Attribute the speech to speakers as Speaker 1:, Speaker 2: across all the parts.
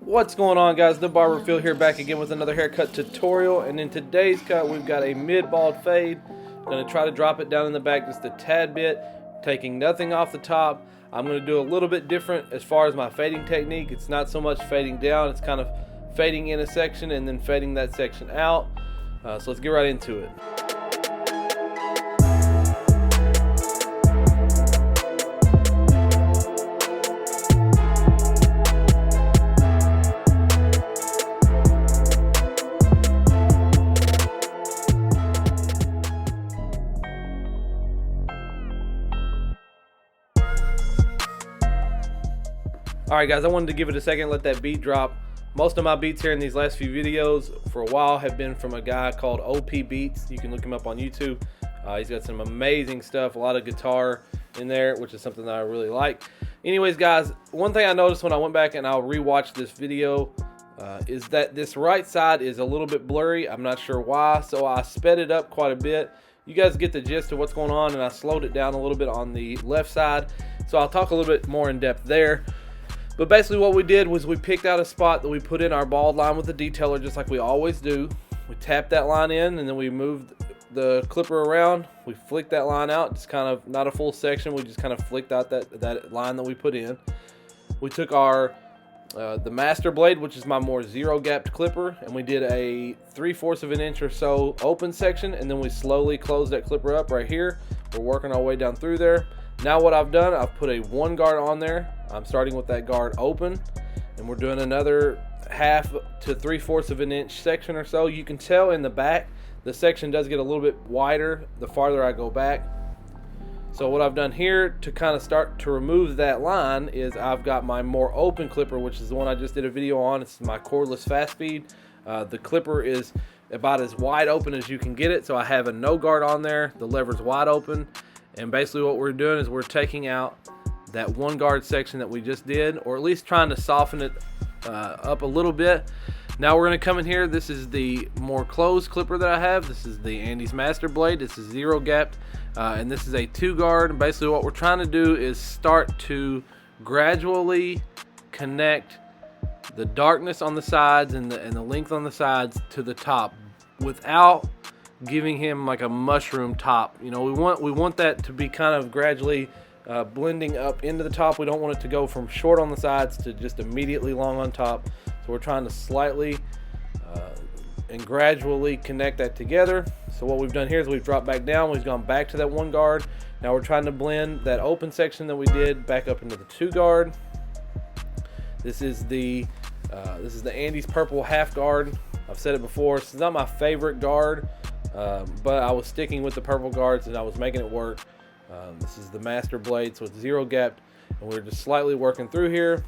Speaker 1: What's going on, guys? The Barber Phil here, back again with another haircut tutorial. And in today's cut, we've got a mid-bald fade. I'm going to try to drop it down in the back just a tad bit, taking nothing off the top. I'm going to do a little bit different as far as my fading technique. It's not so much fading down, it's kind of fading in a section and then fading that section out. So let's get right into it. Alright guys, I wanted to give it a second, let that beat drop. Most of my beats here in these last few videos for a while have been from a guy called OP Beats. You can look him up on YouTube. He's got some amazing stuff, a lot of guitar in there, which is something that I really like. Anyways guys, one thing I noticed when I went back and I'll rewatch this video is that this right side is a little bit blurry. I'm not sure why, so I sped it up quite a bit. You guys get the gist of what's going on, and I slowed it down a little bit on the left side. So I'll talk a little bit more in depth there. But basically what we did was we picked out a spot that we put in our bald line with the detailer, just like we always do. We tapped that line in, and then we moved the clipper around. We flicked that line out, just kind of not a full section. We just kind of flicked out that line that we put in. We took our the master blade, which is my more zero gapped clipper, and we did a 3/4 of an inch or so open section, and then we slowly closed that clipper up right here. We're working our way down through there. Now what I've done, I've put a 1 guard on there. I'm starting with that guard open, and we're doing another 1/2 to 3/4 of an inch section or so. You can tell in the back the section does get a little bit wider the farther I go back. So what I've done here to kind of start to remove that line is I've got my more open clipper, which is the one I just did a video on. It's my cordless fast feed. The clipper is about as wide open as you can get it, so I have a no guard on there. The lever's wide open. And basically what we're doing is we're taking out that 1 guard section that we just did, or at least trying to soften it up a little bit. Now we're going to come in here. This is the more closed clipper that I have. This is the Andy's Master Blade. This is zero gapped, and this is a 2 guard. And basically what we're trying to do is start to gradually connect the darkness on the sides and the length on the sides to the top without giving him like a mushroom top. You know, we want that to be kind of gradually blending up into the top. We don't want it to go from short on the sides to just immediately long on top. So we're trying to slightly and gradually connect that together. So what we've done here is we've dropped back down. We've gone back to that 1 guard. Now we're trying to blend that open section that we did back up into the 2 guard. This is the Andy's purple 1/2 guard. I've said it before. It's not my favorite guard. But I was sticking with the purple guards and I was making it work. This is the master blade, so it's zero gapped, and we're just slightly working through here,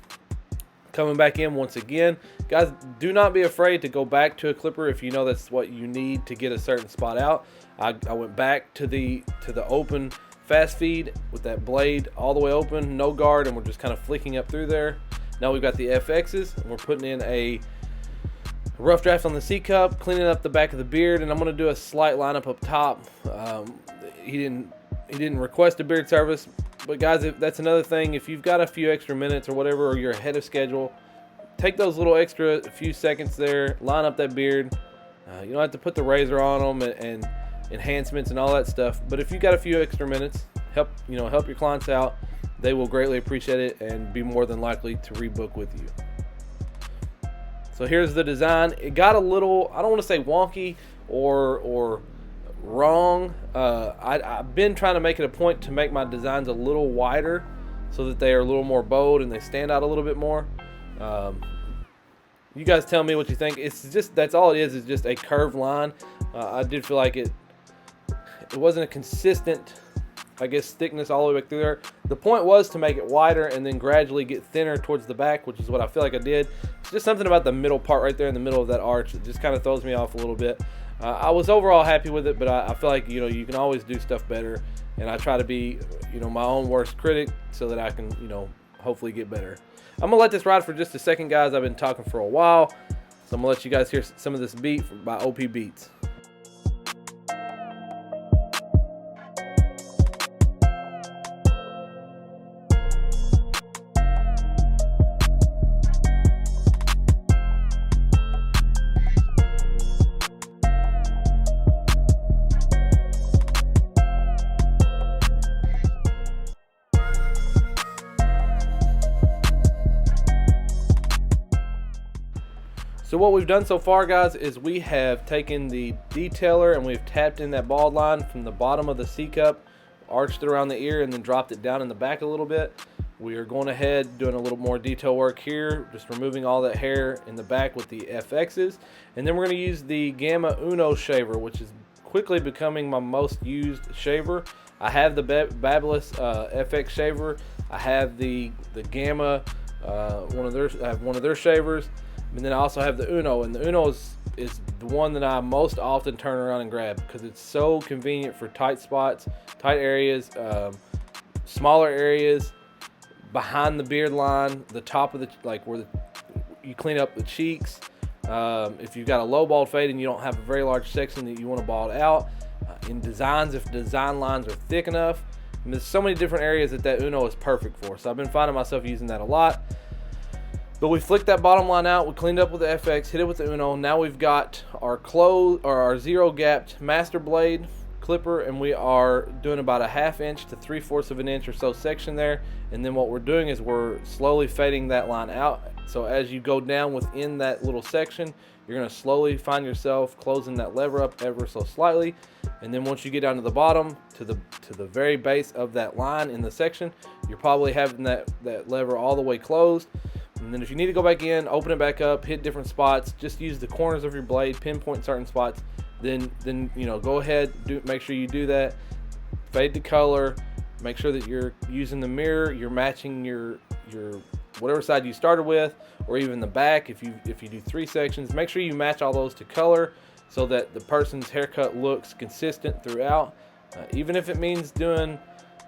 Speaker 1: coming back in once again. Guys, do not be afraid to go back to a clipper if you know that's what you need to get a certain spot out. I went back to the open fast feed with that blade all the way open, no guard, and we're just kind of flicking up through there. Now we've got the FXs, and we're putting in a rough draft on the C cup, cleaning up the back of the beard, and I'm going to do a slight lineup up top. He didn't request a beard service, but guys, that's another thing. If you've got a few extra minutes or whatever, or you're ahead of schedule, take those little extra few seconds there, line up that beard. You don't have to put the razor on them and enhancements and all that stuff, but if you got a few extra minutes, help your clients out. They will greatly appreciate it and be more than likely to rebook with you. So here's the design. It got a little, I don't want to say wonky or wrong. I've been trying to make it a point to make my designs a little wider so that they are a little more bold and they stand out a little bit more. You guys tell me what you think. It's just, that's all it is just a curved line. I did feel like it wasn't a consistent, I guess, thickness all the way back through there. The point was to make it wider and then gradually get thinner towards the back, which is what I feel like I did. It's just something about the middle part right there in the middle of that arch that just kind of throws me off a little bit. I was overall happy with it, but I feel like, you can always do stuff better, and I try to be, my own worst critic so that I can, hopefully get better. I'm gonna let this ride for just a second, guys. I've been talking for a while, so I'm gonna let you guys hear some of this beat by OP Beats. So what we've done so far, guys, is we have taken the detailer and we've tapped in that bald line from the bottom of the C cup, arched it around the ear, and then dropped it down in the back a little bit. We are going ahead doing a little more detail work here, just removing all that hair in the back with the FXs. And then we're going to use the Gamma Uno shaver, which is quickly becoming my most used shaver. I have the Babyliss FX shaver. I have the Gamma, I have one of their shavers. And then I also have the Uno, and the Uno is the one that I most often turn around and grab because it's so convenient for tight spots, tight areas, smaller areas, behind the beard line, the top of the, like where you clean up the cheeks. If you've got a low bald fade and you don't have a very large section that you want to bald out, in designs, if design lines are thick enough, and there's so many different areas that Uno is perfect for. So I've been finding myself using that a lot. But we flicked that bottom line out, we cleaned up with the FX, hit it with the Uno. Now we've got our our zero gapped master blade clipper, and we are doing about a 1/2 inch to 3/4 of an inch or so section there. And then what we're doing is we're slowly fading that line out. So as you go down within that little section, you're going to slowly find yourself closing that lever up ever so slightly. And then once you get down to the bottom, to the very base of that line in the section, you're probably having that lever all the way closed. And then if you need to go back in, open it back up, hit different spots, just use the corners of your blade, pinpoint certain spots. Then you know, go ahead, make sure you do that. Fade the color, make sure that you're using the mirror, you're matching your whatever side you started with, or even the back. If you do 3 sections, make sure you match all those to color so that the person's haircut looks consistent throughout. Even if it means doing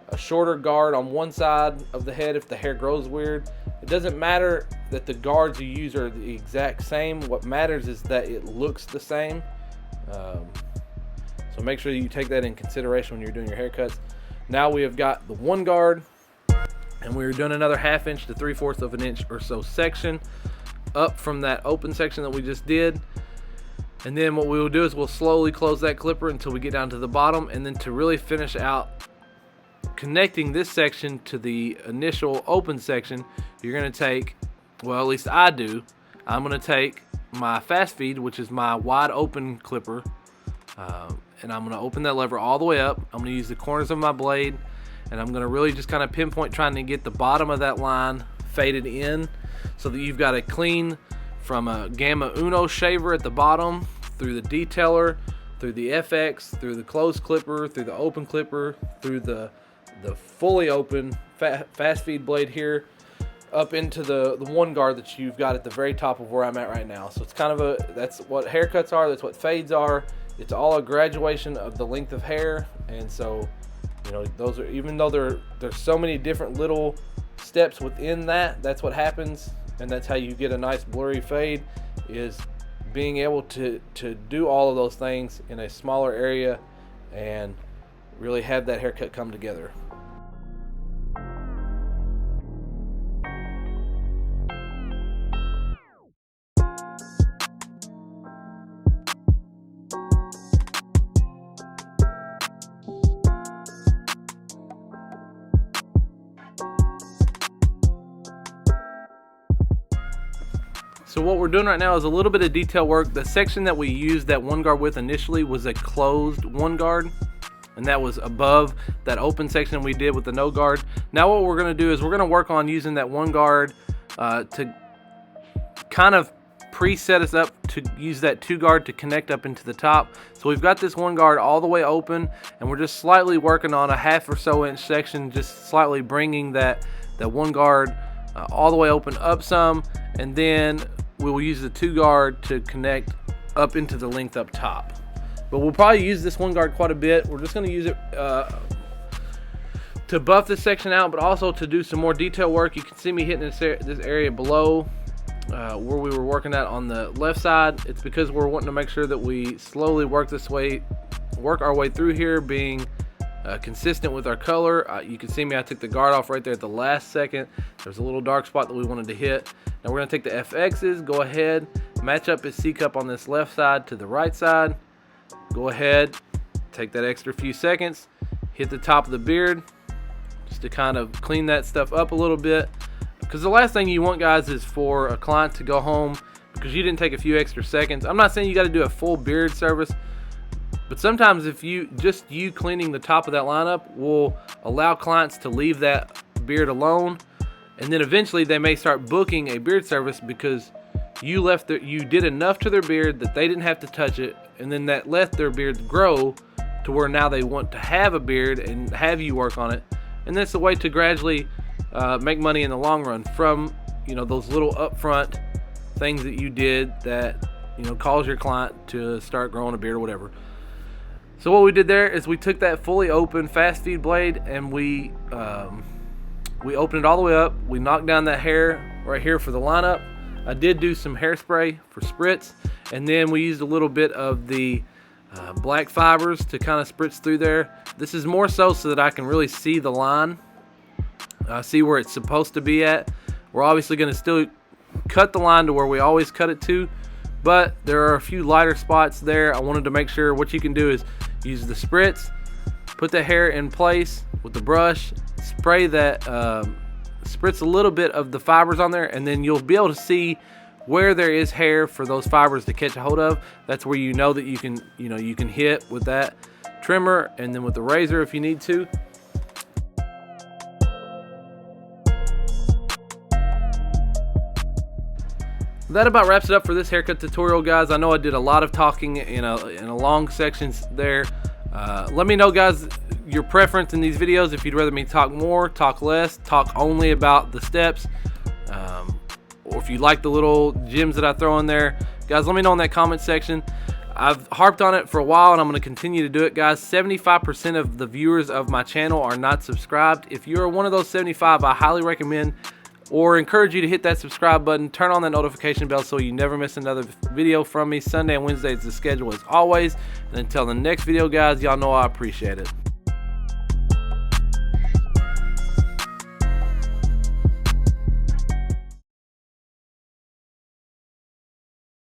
Speaker 1: a shorter guard on one side of the head if the hair grows weird, it doesn't matter that the guards you use are the exact same. What matters is that it looks the same. So make sure that you take that in consideration when you're doing your haircuts. Now we have got the one guard, and we're doing another 1/2 inch to 3/4 of an inch or so section up from that open section that we just did. And then what we will do is we'll slowly close that clipper until we get down to the bottom, and then to really finish out connecting this section to the initial open section, you're going to take, well, at least I do, I'm going to take my fast feed, which is my wide open clipper, and I'm going to open that lever all the way up. I'm going to use the corners of my blade, and I'm going to really just kind of pinpoint, trying to get the bottom of that line faded in so that you've got a clean from a Gamma Uno shaver at the bottom, through the detailer, through the FX, through the closed clipper, through the open clipper, through the fully open fast feed blade here, up into the one guard that you've got at the very top of where I'm at right now. So it's kind of that's what haircuts are, that's what fades are. It's all a graduation of the length of hair. And so, you know, those are, even though there's so many different little steps within that's what happens. And that's how you get a nice blurry fade, is being able to do all of those things in a smaller area and really have that haircut come together. So what we're doing right now is a little bit of detail work. The section that we used that one guard with initially was a closed one guard, and that was above that open section we did with the no guard. Now what we're going to do is we're going to work on using that one guard to kind of preset us up to use that two guard to connect up into the top. So we've got this one guard all the way open, and we're just slightly working on a 1/2 or so inch section, just slightly bringing that one guard all the way open up some, and then we will use the two guard to connect up into the length up top. But we'll probably use this one guard quite a bit. We're just going to use it to buff this section out, but also to do some more detail work. You can see me hitting this area below where we were working at on the left side. It's because we're wanting to make sure that we slowly work our way through here, being consistent with our color. You can see me, I took the guard off right there at the last second. There's a little dark spot that we wanted to hit. Now we're going to take the FXs, go ahead, match up his C cup on this left side to the right side. Go ahead, take that extra few seconds, hit the top of the beard just to kind of clean that stuff up a little bit. Because the last thing you want, guys, is for a client to go home because you didn't take a few extra seconds. I'm not saying you got to do a full beard service, but sometimes if you cleaning the top of that lineup will allow clients to leave that beard alone, and then eventually they may start booking a beard service because you did enough to their beard that they didn't have to touch it, and then that let their beards grow to where now they want to have a beard and have you work on it. And that's a way to gradually make money in the long run from, you know, those little upfront things that you did that, you know, cause your client to start growing a beard or whatever. So what we did there is we took that fully open fast feed blade and we opened it all the way up. We knocked down that hair right here for the lineup. I did do some hairspray for spritz, and then we used a little bit of the black fibers to kind of spritz through there. This is more so that I can really see the line, see where it's supposed to be at. We're obviously going to still cut the line to where we always cut it to, but there are a few lighter spots there. I wanted to make sure what you can do is use the spritz, put the hair in place with the brush, spray that, spritz a little bit of the fibers on there, and then you'll be able to see where there is hair for those fibers to catch a hold of. That's where you know that you can hit with that trimmer and then with the razor if you need to. That about wraps it up for this haircut tutorial, guys. I know I did a lot of talking in a long sections there. Let me know, guys, your preference in these videos. If you'd rather me talk more, talk less, talk only about the steps, or if you like the little gems that I throw in there, guys, let me know in that comment section. I've harped on it for a while and I'm going to continue to do it, guys. 75% of the viewers of my channel are not subscribed. If you're one of those 75, I highly recommend or encourage you to hit that subscribe button, turn on that notification bell so you never miss another video from me. Sunday and Wednesday is the schedule as always. And until the next video, guys, y'all know I appreciate it.